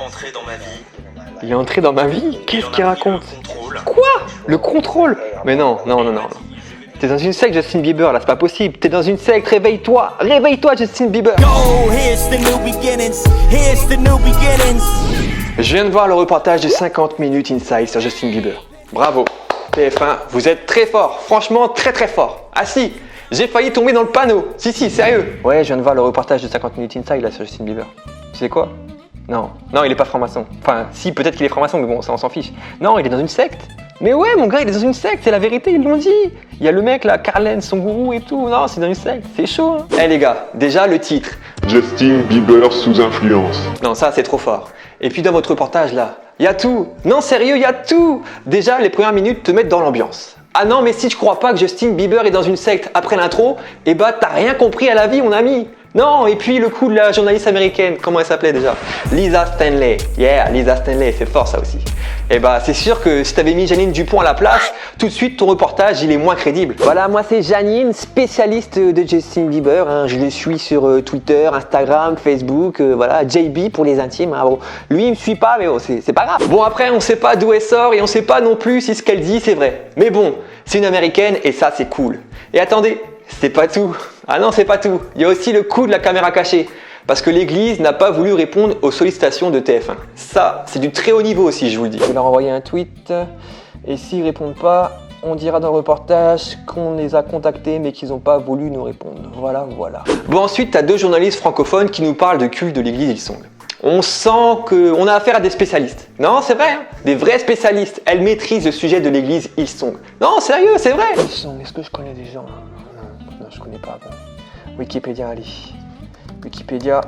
entré dans ma vie. Il est entré dans ma vie? Qu'est-ce qu'il raconte? Contrôle. Quoi? Le contrôle? Mais non. T'es dans une secte, Justin Bieber, là, c'est pas possible. T'es dans une secte, réveille-toi. Réveille-toi, Justin Bieber. Je viens de voir le reportage de 50 minutes Inside sur Justin Bieber. Bravo. TF1, vous êtes très fort. Franchement, très très fort. Ah si, j'ai failli tomber dans le panneau. Si, sérieux. Ouais, je viens de voir le reportage de 50 minutes Inside, là, sur Justin Bieber. Tu sais quoi? Non, il est pas franc-maçon. Enfin, si, peut-être qu'il est franc-maçon, mais bon, ça, on s'en fiche. Non, il est dans une secte. Mais ouais, mon gars, il est dans une secte, c'est la vérité, ils l'ont dit. Il y a le mec là, Carlen, son gourou et tout. Non, c'est dans une secte, c'est chaud. Hein. Eh les gars, déjà le titre. Justin Bieber sous influence. Non, ça c'est trop fort. Et puis dans votre reportage là, il y a tout. Non, sérieux, il y a tout. Déjà, les premières minutes te mettent dans l'ambiance. Ah non, mais si tu crois pas que Justin Bieber est dans une secte après l'intro, eh bah t'as rien compris à la vie, mon ami. Non, et puis le coup de la journaliste américaine, comment elle s'appelait déjà? Lisa Stanley. Yeah, Lisa Stanley, c'est fort ça aussi. Et bah c'est sûr que si t'avais mis Janine Dupont à la place, tout de suite ton reportage il est moins crédible. Voilà, moi c'est Janine, spécialiste de Justin Bieber. Hein. Je le suis sur Twitter, Instagram, Facebook, voilà, JB pour les intimes. Hein. Bon, lui il me suit pas, mais bon, c'est pas grave. Bon après on sait pas d'où elle sort et on sait pas non plus si ce qu'elle dit c'est vrai. Mais bon, c'est une américaine et ça c'est cool. Et attendez, c'est pas tout. Ah non, c'est pas tout. Il y a aussi le coup de la caméra cachée. Parce que l'église n'a pas voulu répondre aux sollicitations de TF1. Ça, c'est du très haut niveau aussi, je vous le dis. Je vais leur envoyer un tweet. Et s'ils répondent pas, on dira dans le reportage qu'on les a contactés mais qu'ils n'ont pas voulu nous répondre. Voilà. Bon, ensuite, tu as deux journalistes francophones qui nous parlent de culte de l'église Hillsong. On sent qu'on a affaire à des spécialistes. Non, c'est vrai, hein, des vrais spécialistes. Elles maîtrisent le sujet de l'église Hillsong. Non, sérieux, c'est vrai. Hillsong, est-ce que je connais des gens? Non, je connais pas. Bon. Wikipédia, allez. Wikipédia,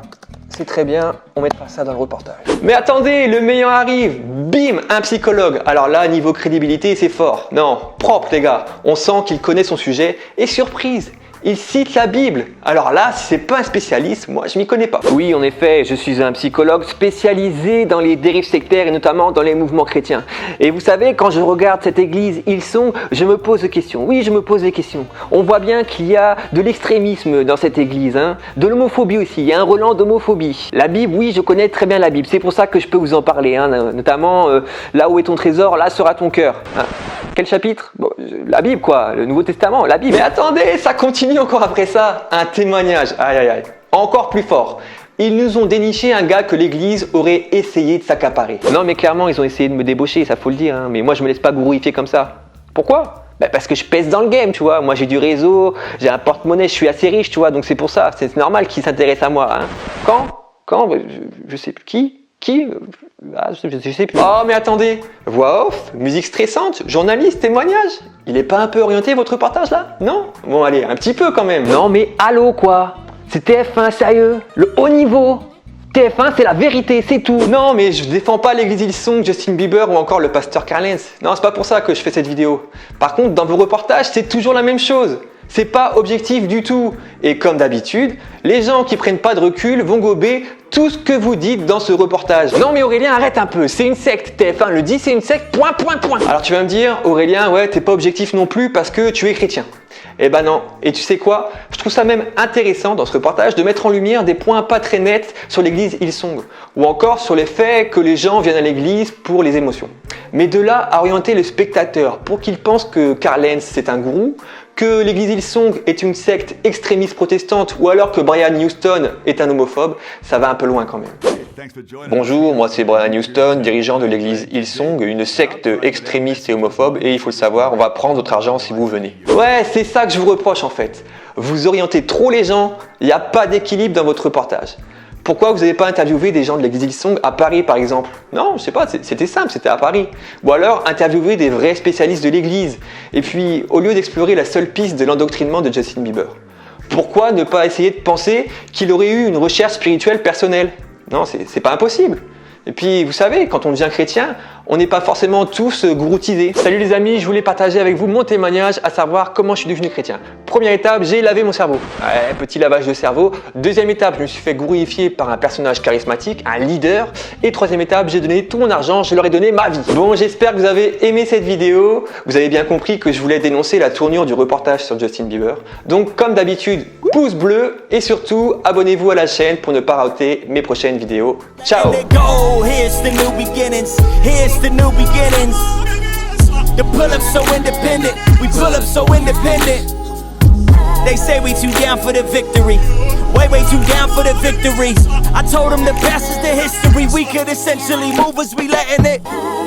c'est très bien, on mettra ça dans le reportage. Mais attendez, le meilleur arrive. Bim, un psychologue. Alors là, niveau crédibilité, c'est fort. Non, propre les gars. On sent qu'il connaît son sujet. Et surprise, il cite la Bible. Alors là, si c'est pas un spécialiste, moi je m'y connais pas. Oui, en effet, je suis un psychologue spécialisé dans les dérives sectaires et notamment dans les mouvements chrétiens. Et vous savez, quand je regarde cette église Hillsong, je me pose des questions. Oui, je me pose des questions. On voit bien qu'il y a de l'extrémisme dans cette église, hein, de l'homophobie aussi. Il y a un relent d'homophobie. La Bible, oui, je connais très bien la Bible. C'est pour ça que je peux vous en parler, hein, notamment là où est ton trésor, là sera ton cœur. Hein. Quel chapitre? Bon, la Bible quoi, le Nouveau Testament, la Bible. Mais attendez, ça continue encore après ça, un témoignage, aïe, encore plus fort. Ils nous ont déniché un gars que l'église aurait essayé de s'accaparer. Non mais clairement, ils ont essayé de me débaucher, ça faut le dire, hein. Mais moi je me laisse pas gourouifier comme ça. Pourquoi? Parce que je pèse dans le game, tu vois. Moi j'ai du réseau, j'ai un porte-monnaie, je suis assez riche, tu vois, donc c'est pour ça, c'est normal qu'ils s'intéressent à moi. Hein. Quand je sais plus qui? Je sais plus. Oh mais attendez, voix off, musique stressante, journaliste, témoignage. Il est pas un peu orienté votre reportage là? Non? Bon allez, un petit peu quand même. Non mais allô quoi? C'est TF1 sérieux? Le haut niveau? TF1 c'est la vérité, c'est tout. Non mais je défends pas l'église Hillsong, Justin Bieber ou encore le pasteur Carlens. Non c'est pas pour ça que je fais cette vidéo. Par contre dans vos reportages c'est toujours la même chose. C'est pas objectif du tout. Et comme d'habitude, les gens qui prennent pas de recul vont gober tout ce que vous dites dans ce reportage. Non mais Aurélien, arrête un peu, c'est une secte, TF1 le dit, c'est une secte, point. Alors tu vas me dire, Aurélien, ouais, t'es pas objectif non plus parce que tu es chrétien. Eh ben non, et tu sais quoi? Je trouve ça même intéressant dans ce reportage de mettre en lumière des points pas très nets sur l'église Hillsong, ou encore sur les faits que les gens viennent à l'église pour les émotions. Mais de là à orienter le spectateur pour qu'il pense que Carlens c'est un gourou, que l'église Hillsong est une secte extrémiste protestante ou alors que Brian Houston est un homophobe, ça va un peu loin quand même. Bonjour, moi c'est Brian Houston, dirigeant de l'église Hillsong, une secte extrémiste et homophobe, et il faut le savoir, on va prendre votre argent si vous venez. Ouais, c'est ça que je vous reproche en fait. Vous orientez trop les gens, il n'y a pas d'équilibre dans votre reportage. Pourquoi vous n'avez pas interviewé des gens de l'église Hillsong à Paris par exemple? Non, je sais pas, c'était simple, c'était à Paris. Ou alors interviewer des vrais spécialistes de l'église. Et puis, au lieu d'explorer la seule piste de l'endoctrinement de Justin Bieber, pourquoi ne pas essayer de penser qu'il aurait eu une recherche spirituelle personnelle? Non, c'est pas impossible. Et puis, vous savez, quand on devient chrétien, on n'est pas forcément tous gouroutisés. Salut les amis, je voulais partager avec vous mon témoignage, à savoir comment je suis devenu chrétien. Première étape, j'ai lavé mon cerveau. Ouais, petit lavage de cerveau. Deuxième étape, je me suis fait gourouifier par un personnage charismatique, un leader. Et troisième étape, j'ai donné tout mon argent, je leur ai donné ma vie. Bon, j'espère que vous avez aimé cette vidéo. Vous avez bien compris que je voulais dénoncer la tournure du reportage sur Justin Bieber. Donc, comme d'habitude, pouce bleu et surtout abonnez-vous à la chaîne pour ne pas rater mes prochaines vidéos. Ciao! Here's the new beginnings. Here's the new beginnings. The pull up so independent. We pull up so independent. They say we too down for the victory. Way too down for the victory. I told them the past is the history. We could essentially move as we letting it.